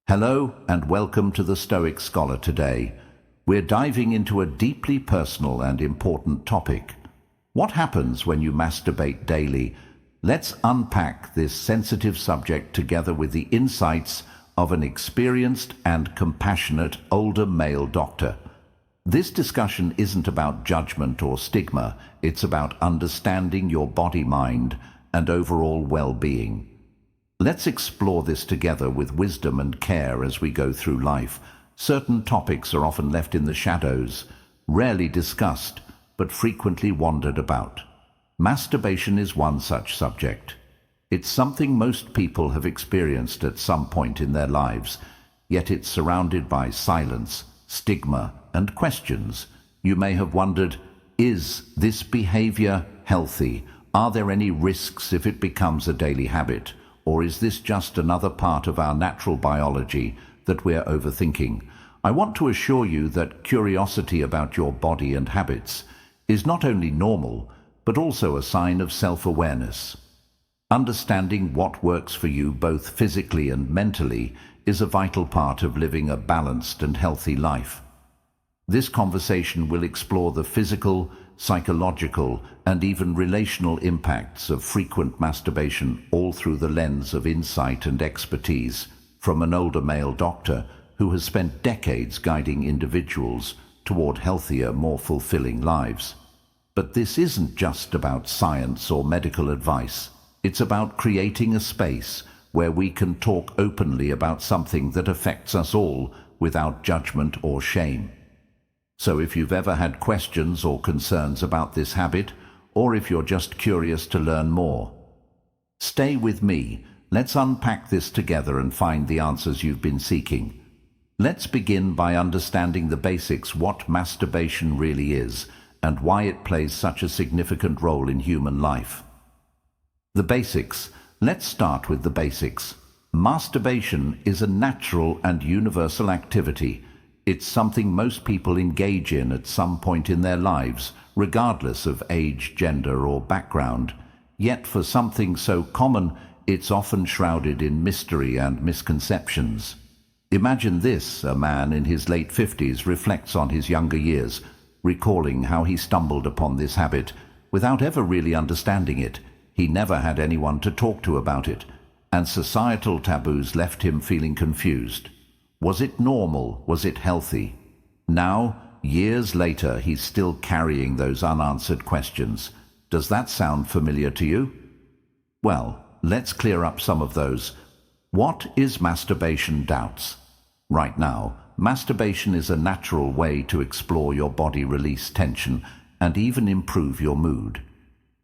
Hello and welcome to the Stoic Scholar today. We're diving into a deeply personal and important topic. What happens when you masturbate daily? Let's unpack this sensitive subject together with the insights of an experienced and compassionate older male doctor. This discussion isn't about judgment or stigma, it's about understanding your body, mind, and overall well-being. Let's explore this together with wisdom and care as we go through life. Certain topics are often left in the shadows, rarely discussed, but frequently wondered about. Masturbation is one such subject. It's something most people have experienced at some point in their lives, yet it's surrounded by silence, stigma, and questions. You may have wondered, is this behavior healthy? Are there any risks if it becomes a daily habit? Or is this just another part of our natural biology that we're overthinking? I want to assure you that curiosity about your body and habits is not only normal, but also a sign of self-awareness. Understanding what works for you both physically and mentally is a vital part of living a balanced and healthy life. This conversation will explore the physical, psychological, and even relational impacts of frequent masturbation, all through the lens of insight and expertise from an older male doctor who has spent decades guiding individuals toward healthier, more fulfilling lives. But this isn't just about science or medical advice. It's about creating a space where we can talk openly about something that affects us all without judgment or shame. So if you've ever had questions or concerns about this habit, or if you're just curious to learn more, stay with me. Let's unpack this together and find the answers you've been seeking. Let's begin by understanding the basics, what masturbation really is, and why it plays such a significant role in human life. The basics. Let's start with the basics. Masturbation is a natural and universal activity. It's something most people engage in at some point in their lives, regardless of age, gender, or background. Yet for something so common, it's often shrouded in mystery and misconceptions. Imagine this: a man in his late 50s reflects on his younger years, recalling how he stumbled upon this habit without ever really understanding it. He never had anyone to talk to about it, and societal taboos left him feeling confused. Was it normal? Was it healthy? Now, years later, he's still carrying those unanswered questions. Does that sound familiar to you? Well, let's clear up some of those. What is masturbation? Doubts. Right now, masturbation is a natural way to explore your body, release tension, and even improve your mood.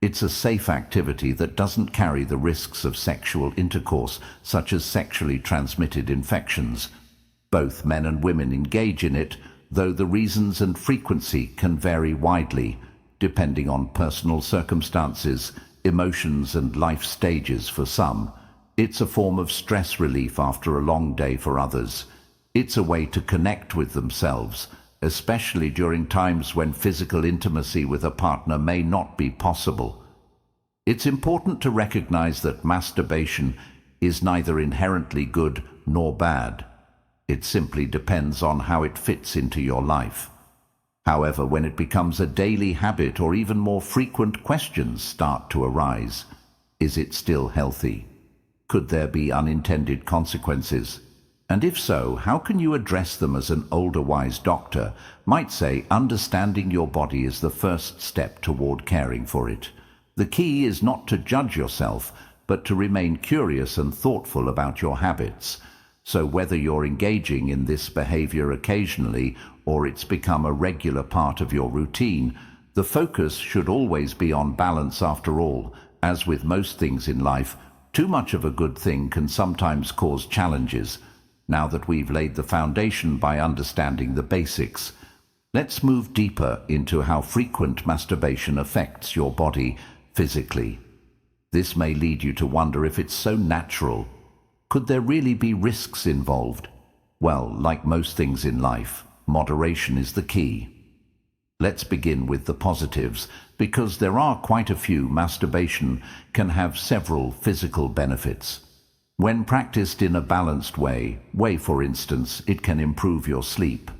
It's a safe activity that doesn't carry the risks of sexual intercourse, such as sexually transmitted infections. Both men and women engage in it, though the reasons and frequency can vary widely, depending on personal circumstances, emotions, and life stages for some. It's a form of stress relief after a long day for others. It's a way to connect with themselves, especially during times when physical intimacy with a partner may not be possible. It's important to recognize that masturbation is neither inherently good nor bad. It simply depends on how it fits into your life. However, when it becomes a daily habit or even more frequent, questions start to arise. Is it still healthy? Could there be unintended consequences? And if so, how can you address them? As an older wise doctor might say, understanding your body is the first step toward caring for it. The key is not to judge yourself, but to remain curious and thoughtful about your habits. So whether you're engaging in this behavior occasionally or it's become a regular part of your routine, the focus should always be on balance. After all, as with most things in life, too much of a good thing can sometimes cause challenges. Now that we've laid the foundation by understanding the basics, let's move deeper into how frequent masturbation affects your body physically. This may lead you to wonder if it's so natural. Could there really be risks involved? Well, like most things in life, moderation is the key. Let's begin with the positives, because there are quite a few. Masturbation can have several physical benefits. When practiced in a balanced way, for instance, it can improve your sleep.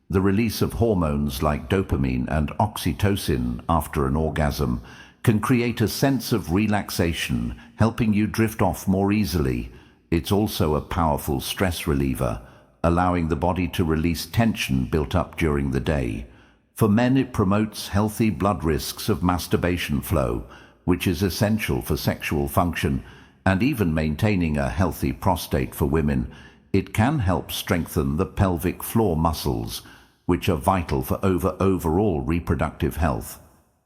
The release of hormones like dopamine and oxytocin after an orgasm can create a sense of relaxation, helping you drift off more easily. It's also a powerful stress reliever, allowing the body to release tension built up during the day. For men, it promotes healthy blood risks of masturbation flow, which is essential for sexual function, and even maintaining a healthy prostate for women. It can help strengthen the pelvic floor muscles, which are vital for overall reproductive health.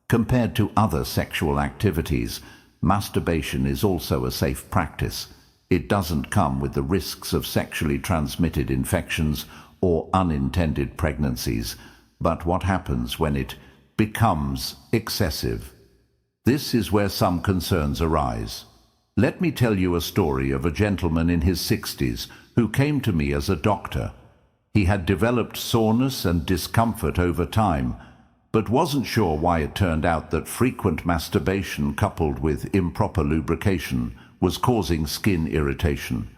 Compared to other sexual activities, masturbation is also a safe practice. It doesn't come with the risks of sexually transmitted infections or unintended pregnancies. But what happens when it becomes excessive? This is where some concerns arise. Let me tell you a story of a gentleman in his 60s who came to me as a doctor. He had developed soreness and discomfort over time, but wasn't sure why. It turned out that frequent masturbation coupled with improper lubrication was causing skin irritation.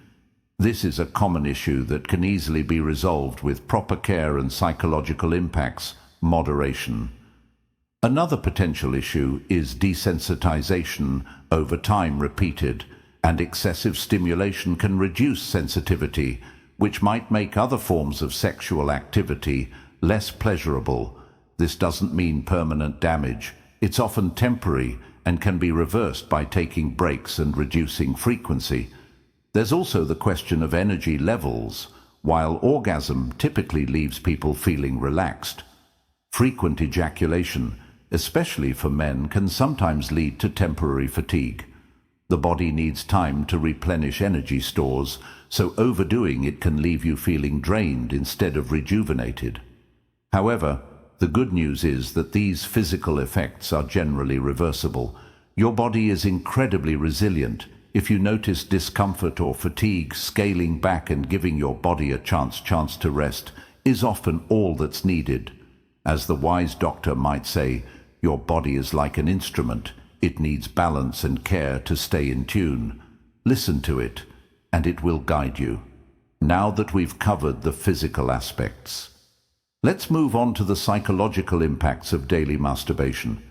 This is a common issue that can easily be resolved with proper care and psychological impacts, moderation. Another potential issue is desensitization. Over time, repeated and excessive stimulation can reduce sensitivity, which might make other forms of sexual activity less pleasurable. This doesn't mean permanent damage. It's often temporary and can be reversed by taking breaks and reducing frequency. There's also the question of energy levels. While orgasm typically leaves people feeling relaxed, frequent ejaculation, especially for men, can sometimes lead to temporary fatigue. The body needs time to replenish energy stores, so overdoing it can leave you feeling drained instead of rejuvenated. However, the good news is that these physical effects are generally reversible. Your body is incredibly resilient. If you notice discomfort or fatigue, scaling back and giving your body a chance to rest is often all that's needed. As the wise doctor might say, your body is like an instrument. It needs balance and care to stay in tune. Listen to it, and it will guide you. Now that we've covered the physical aspects, let's move on to the psychological impacts of daily masturbation.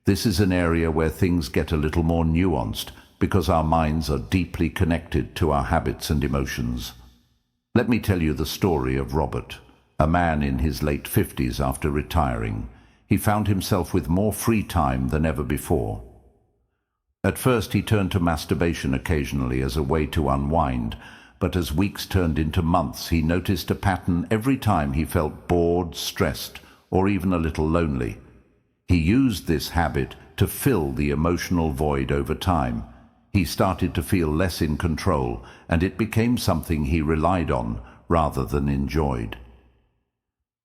This is an area where things get a little more nuanced because our minds are deeply connected to our habits and emotions. Let me tell you the story of Robert, a man in his late 50s. After retiring, he found himself with more free time than ever before. At first, he turned to masturbation occasionally as a way to unwind, but as weeks turned into months, he noticed a pattern every time he felt bored, stressed, or even a little lonely. He used this habit to fill the emotional void. Over time, he started to feel less in control, and it became something he relied on rather than enjoyed.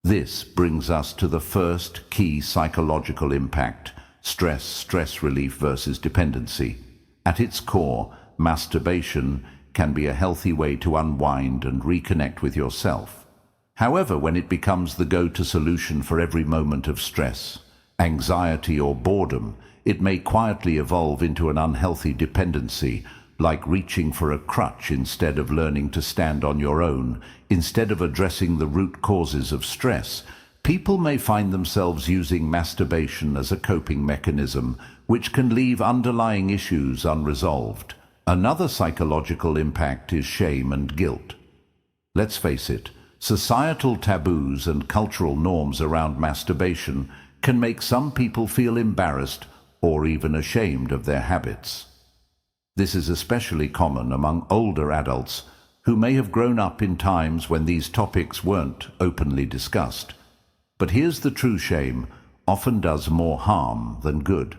This brings us to the first key psychological impact: stress relief versus dependency. At its core, masturbation can be a healthy way to unwind and reconnect with yourself. However, when it becomes the go-to solution for every moment of stress, anxiety, or boredom, it may quietly evolve into an unhealthy dependency, like reaching for a crutch instead of learning to stand on your own. Instead of addressing the root causes of stress, people may find themselves using masturbation as a coping mechanism, which can leave underlying issues unresolved. Another psychological impact is shame and guilt. Let's face it, societal taboos and cultural norms around masturbation can make some people feel embarrassed or even ashamed of their habits. This is especially common among older adults who may have grown up in times when these topics weren't openly discussed. But here's the true: shame often does more harm than good.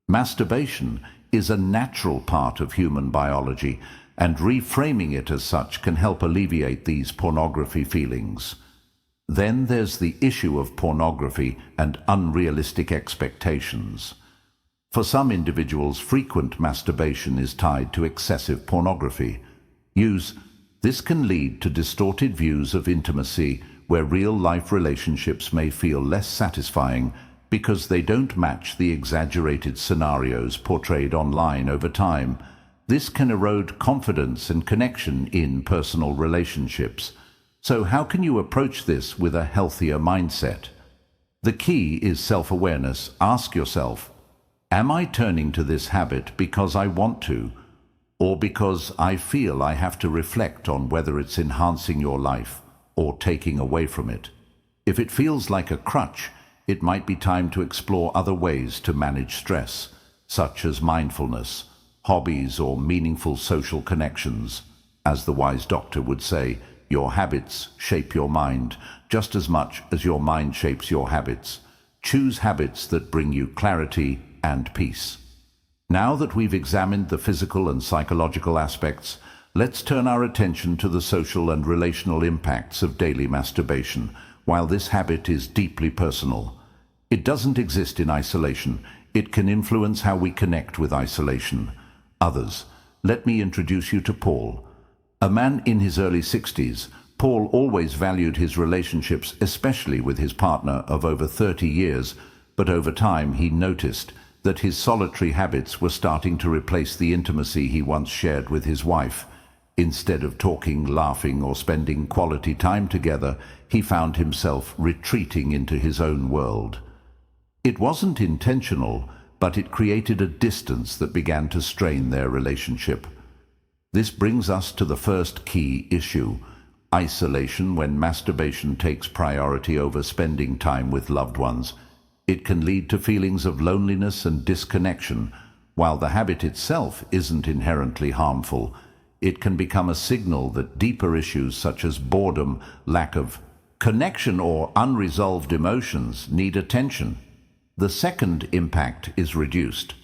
Masturbation is a natural part of human biology, and reframing it as such can help alleviate these pornography feelings. Then there's the issue of pornography and unrealistic expectations. For some individuals, frequent masturbation is tied to excessive pornography use. This can lead to distorted views of intimacy, where real-life relationships may feel less satisfying because they don't match the exaggerated scenarios portrayed online. Over time, This can erode confidence and connection in personal relationships. So how can you approach this with a healthier mindset? The key is self-awareness. Ask yourself, am I turning to this habit because I want to, or because I feel I have to reflect on whether it's enhancing your life or taking away from it? If it feels like a crutch, it might be time to explore other ways to manage stress, such as mindfulness, hobbies, or meaningful social connections. As the wise doctor would say, your habits shape your mind just as much as your mind shapes your habits. Choose habits that bring you clarity and peace. Now that we've examined the physical and psychological aspects, let's turn our attention to the social and relational impacts of daily masturbation. While this habit is deeply personal, it doesn't exist in isolation. It can influence how we connect with others. Let me introduce you to Paul. A man in his early 60s, Paul always valued his relationships, especially with his partner of over 30 years, but over time he noticed that his solitary habits were starting to replace the intimacy he once shared with his wife. Instead of talking, laughing, or spending quality time together, he found himself retreating into his own world. It wasn't intentional, but it created a distance that began to strain their relationship. This brings us to the first key issue: isolation. When masturbation takes priority over spending time with loved ones, it can lead to feelings of loneliness and disconnection. While the habit itself isn't inherently harmful, it can become a signal that deeper issues such as boredom, lack of connection, or unresolved emotions need attention. The second impact is reduced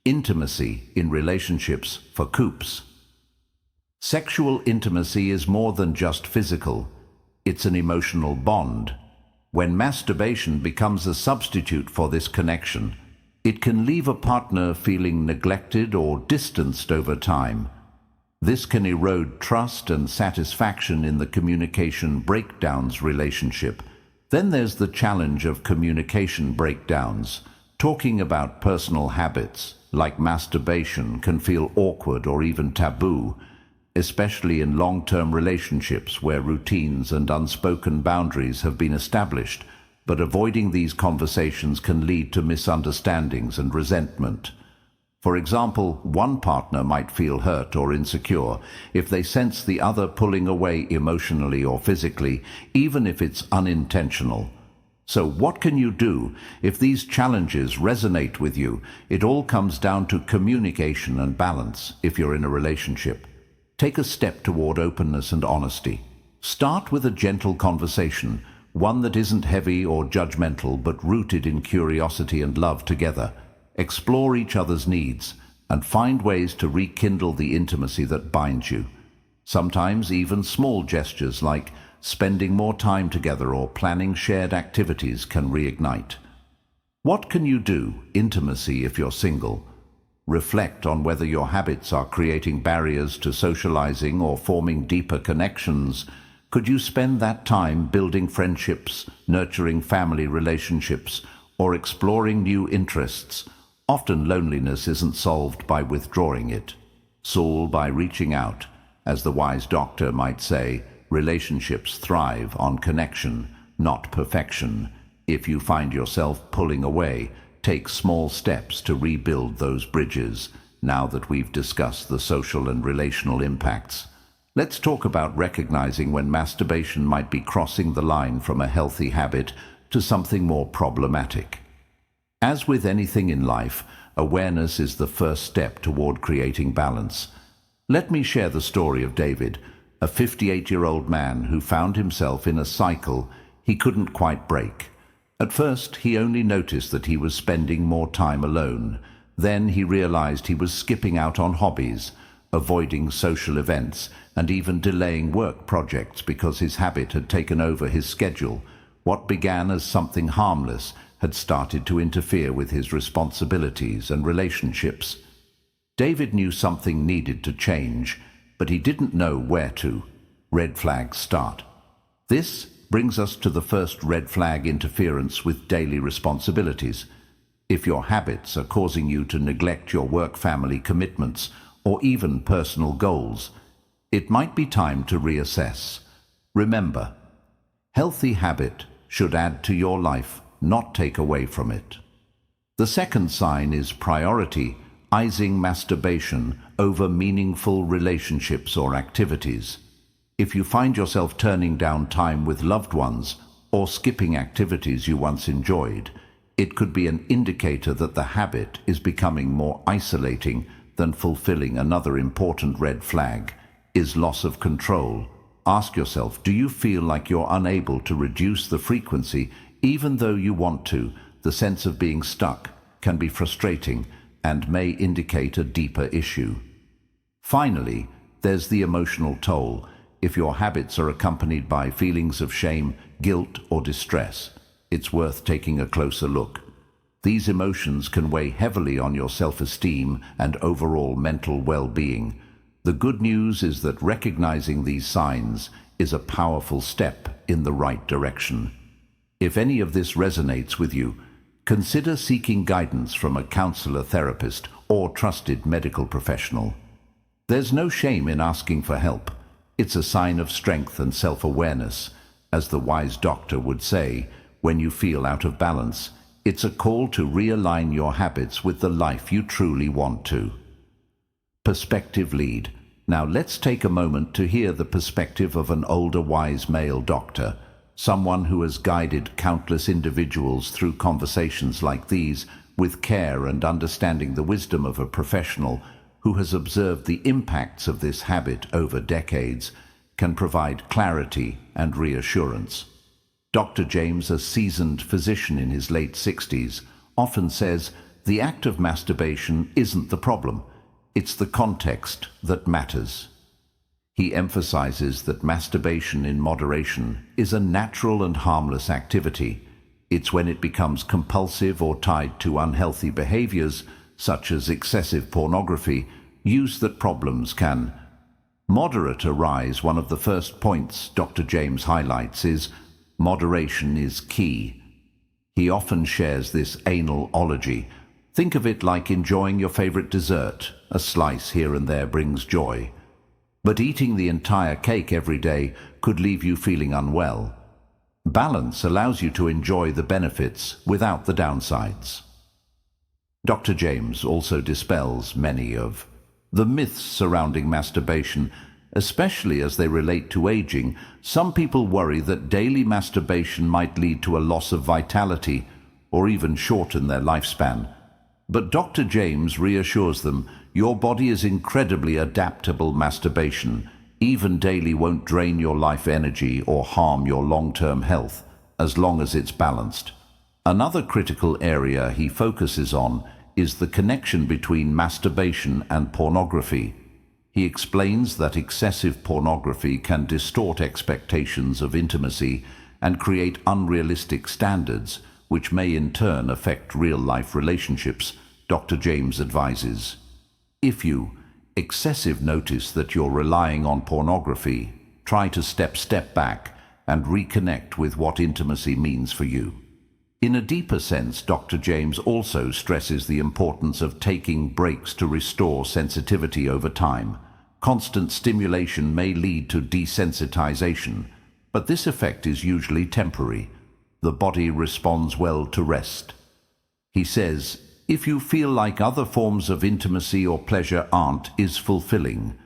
intimacy in relationships for coops. Sexual intimacy is more than just physical. It's an emotional bond. When masturbation becomes a substitute for this connection, it can leave a partner feeling neglected or distanced over time. This can erode trust and satisfaction in the communication breakdowns relationship. Then there's the challenge of communication breakdowns. Talking about personal habits, like masturbation, can feel awkward or even taboo, especially in long-term relationships where routines and unspoken boundaries have been established. But avoiding these conversations can lead to misunderstandings and resentment. For example, one partner might feel hurt or insecure if they sense the other pulling away emotionally or physically, even if it's unintentional. So what can you do if these challenges resonate with you? It all comes down to communication and balance. If you're in a relationship, take a step toward openness and honesty. Start with a gentle conversation, one that isn't heavy or judgmental but rooted in curiosity and love together. Explore each other's needs and find ways to rekindle the intimacy that binds you. Sometimes even small gestures like spending more time together or planning shared activities can reignite. What can you do? Intimacy if you're single. Reflect on whether your habits are creating barriers to socializing or forming deeper connections. Could you spend that time building friendships, nurturing family relationships, or exploring new interests? Often loneliness isn't solved by withdrawing it, solved by reaching out. As the wise doctor might say, relationships thrive on connection, not perfection. If you find yourself pulling away, take small steps to rebuild those bridges. Now that we've discussed the social and relational impacts, let's talk about recognizing when masturbation might be crossing the line from a healthy habit to something more problematic. As with anything in life, awareness is the first step toward creating balance. Let me share the story of David, a 58-year-old man who found himself in a cycle he couldn't quite break. At first, he only noticed that he was spending more time alone. Then he realized he was skipping out on hobbies, avoiding social events, and even delaying work projects because his habit had taken over his schedule. What began as something harmless had started to interfere with his responsibilities and relationships. David knew something needed to change, but he didn't know where to. Red flags start. This brings us to the first red flag: interference with daily responsibilities. If your habits are causing you to neglect your work-family commitments or even personal goals, it might be time to reassess. Remember, healthy habit should add to your life, not take away from it. The second sign is prioritizing masturbation over meaningful relationships or activities. If you find yourself turning down time with loved ones or skipping activities you once enjoyed, it could be an indicator that the habit is becoming more isolating than fulfilling. Another important red flag is loss of control. Ask yourself, do you feel like you're unable to reduce the frequency even though you want to? The sense of being stuck can be frustrating and may indicate a deeper issue. Finally, there's the emotional toll. If your habits are accompanied by feelings of shame, guilt, or distress, it's worth taking a closer look. These emotions can weigh heavily on your self-esteem and overall mental well-being. The good news is that recognizing these signs is a powerful step in the right direction. If any of this resonates with you, consider seeking guidance from a counselor, therapist, or trusted medical professional. There's no shame in asking for help. It's a sign of strength and self-awareness. As the wise doctor would say, when you feel out of balance, it's a call to realign your habits with the life you truly want to. Perspective lead. Now let's take a moment to hear the perspective of an older wise male doctor, someone who has guided countless individuals through conversations like these with care and understanding. The wisdom of a professional who has observed the impacts of this habit over decades can provide clarity and reassurance. Dr. James, a seasoned physician in his late 60s, often says the act of masturbation isn't the problem, it's the context that matters. He emphasizes that masturbation in moderation is a natural and harmless activity. It's when it becomes compulsive or tied to unhealthy behaviors, such as excessive pornography, use that problems can moderate arise. One of the first points Dr. James highlights is moderation is key. He often shares this anal-ology. Think of it like enjoying your favorite dessert. A slice here and there brings joy. But eating the entire cake every day could leave you feeling unwell. Balance allows you to enjoy the benefits without the downsides. Dr. James also dispels many of the myths surrounding masturbation, especially as they relate to aging. Some people worry that daily masturbation might lead to a loss of vitality or even shorten their lifespan. But Dr. James reassures them, your body is incredibly adaptable. Masturbation, even daily, won't drain your life energy or harm your long-term health, as long as it's balanced. Another critical area he focuses on is the connection between masturbation and pornography. He explains that excessive pornography can distort expectations of intimacy and create unrealistic standards, which may in turn affect real-life relationships. Dr. James advises, if you excessive notice that you're relying on pornography, try to step back and reconnect with what intimacy means for you. In a deeper sense, Dr. James also stresses the importance of taking breaks to restore sensitivity over time. Constant stimulation may lead to desensitization, but this effect is usually temporary. The body responds well to rest. He says, if you feel like other forms of intimacy or pleasure aren't as fulfilling,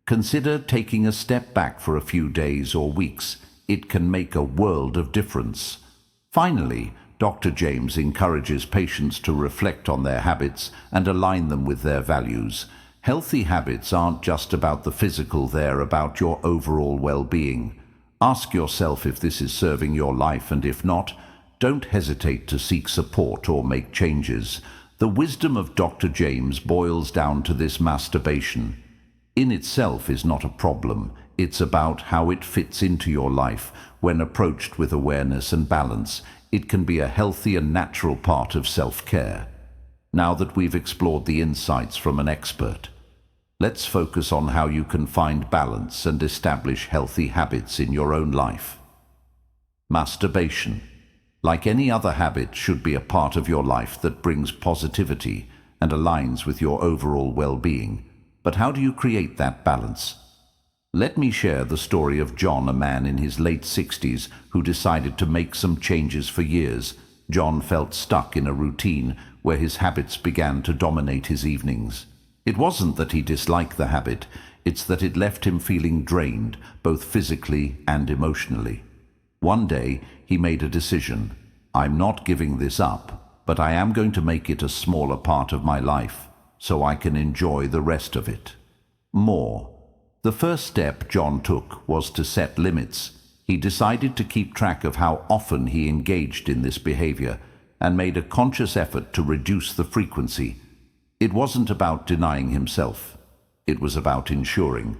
consider taking a step back for a few days or weeks. It can make a world of difference. Finally, Dr. James encourages patients to reflect on their habits and align them with their values. Healthy habits aren't just about the physical, they're about your overall well-being. Ask yourself if this is serving your life, and if not, don't hesitate to seek support or make changes. The wisdom of Dr. James boils down to this: masturbation in itself is not a problem. It's about how it fits into your life. When approached with awareness and balance, it can be a healthy and natural part of self-care. Now that we've explored the insights from an expert, let's focus on how you can find balance and establish healthy habits in your own life. Masturbation, like any other habit, should be a part of your life that brings positivity and aligns with your overall well-being. But how do you create that balance? Let me share the story of John, a man in his late 60s who decided to make some changes for years. John felt stuck in a routine where his habits began to dominate his evenings. It wasn't that he disliked the habit, it's that it left him feeling drained, both physically and emotionally. One day, he made a decision. I'm not giving this up, but I am going to make it a smaller part of my life, so I can enjoy the rest of it more. The first step John took was to set limits. He decided to keep track of how often he engaged in this behavior and made a conscious effort to reduce the frequency. It wasn't about denying himself. It was about ensuring.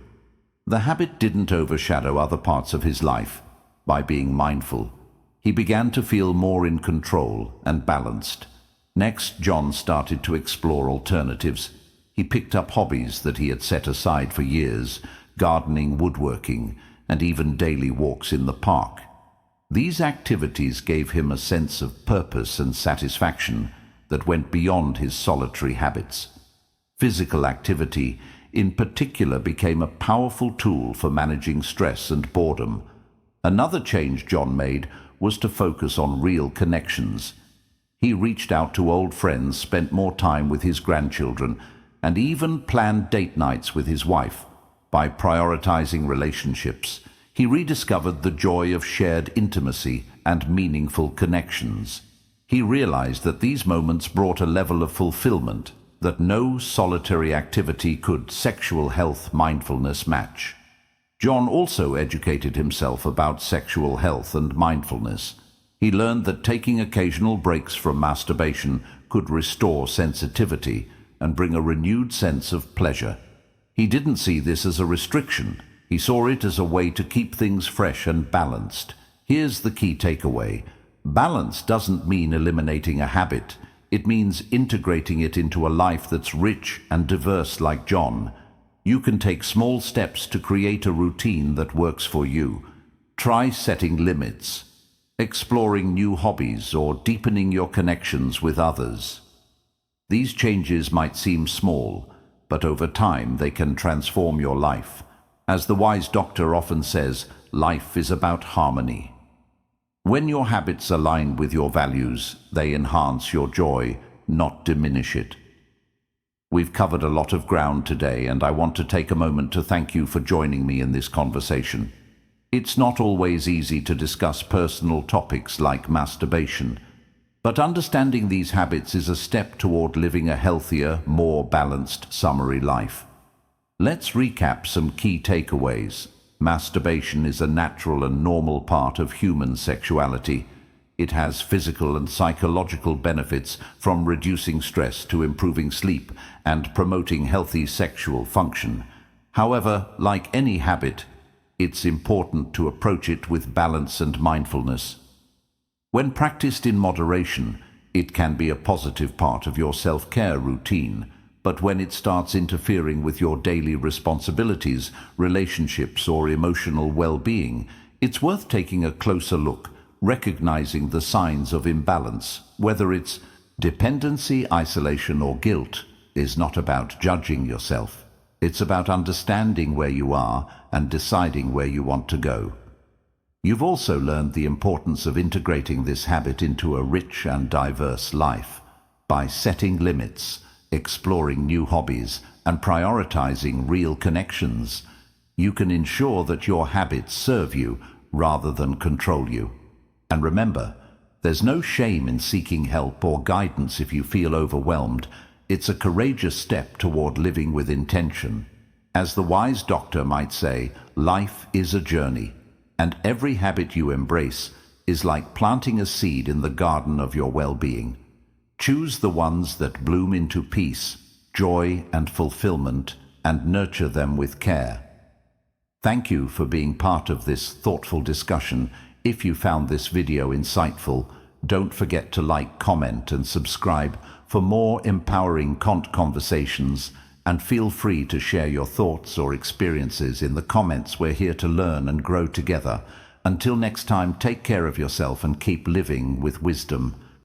The habit didn't overshadow other parts of his life. By being mindful, he began to feel more in control and balanced. Next, John started to explore alternatives. He picked up hobbies that he had set aside for years, gardening, woodworking, and even daily walks in the park. These activities gave him a sense of purpose and satisfaction that went beyond his solitary habits. Physical activity, in particular, became a powerful tool for managing stress and boredom. Another change John made was to focus on real connections. He reached out to old friends, spent more time with his grandchildren, and even planned date nights with his wife. By prioritizing relationships, he rediscovered the joy of shared intimacy and meaningful connections. He realized that these moments brought a level of fulfillment that no solitary activity could sexual health mindfulness match. John also educated himself about sexual health and mindfulness. He learned that taking occasional breaks from masturbation could restore sensitivity and bring a renewed sense of pleasure. He didn't see this as a restriction. He saw it as a way to keep things fresh and balanced. Here's the key takeaway. Balance doesn't mean eliminating a habit. It means integrating it into a life that's rich and diverse like John. You can take small steps to create a routine that works for you. Try setting limits, exploring new hobbies, or deepening your connections with others. These changes might seem small, but over time they can transform your life. As the wise doctor often says, life is about harmony. When your habits align with your values, they enhance your joy, not diminish it. We've covered a lot of ground today, and I want to take a moment to thank you for joining me in this conversation. It's not always easy to discuss personal topics like masturbation, but understanding these habits is a step toward living a healthier, more balanced, summary life. Let's recap some key takeaways. Masturbation is a natural and normal part of human sexuality. It has physical and psychological benefits, from reducing stress to improving sleep and promoting healthy sexual function. However, like any habit, it's important to approach it with balance and mindfulness. When practiced in moderation, it can be a positive part of your self-care routine. But when it starts interfering with your daily responsibilities, relationships, or emotional well-being, it's worth taking a closer look, recognizing the signs of imbalance. Whether it's dependency, isolation, or guilt, is not about judging yourself. It's about understanding where you are and deciding where you want to go. You've also learned the importance of integrating this habit into a rich and diverse life. By setting limits, exploring new hobbies, and prioritizing real connections, you can ensure that your habits serve you rather than control you. And remember, there's no shame in seeking help or guidance if you feel overwhelmed. It's a courageous step toward living with intention. As the wise doctor might say, life is a journey, and every habit you embrace is like planting a seed in the garden of your well-being. Choose the ones that bloom into peace, joy, and fulfillment, and nurture them with care. Thank you for being part of this thoughtful discussion. If you found this video insightful, don't forget to like, comment, and subscribe for more empowering conversations, and feel free to share your thoughts or experiences in the comments. We're here to learn and grow together. Until next time, take care of yourself and keep living with wisdom.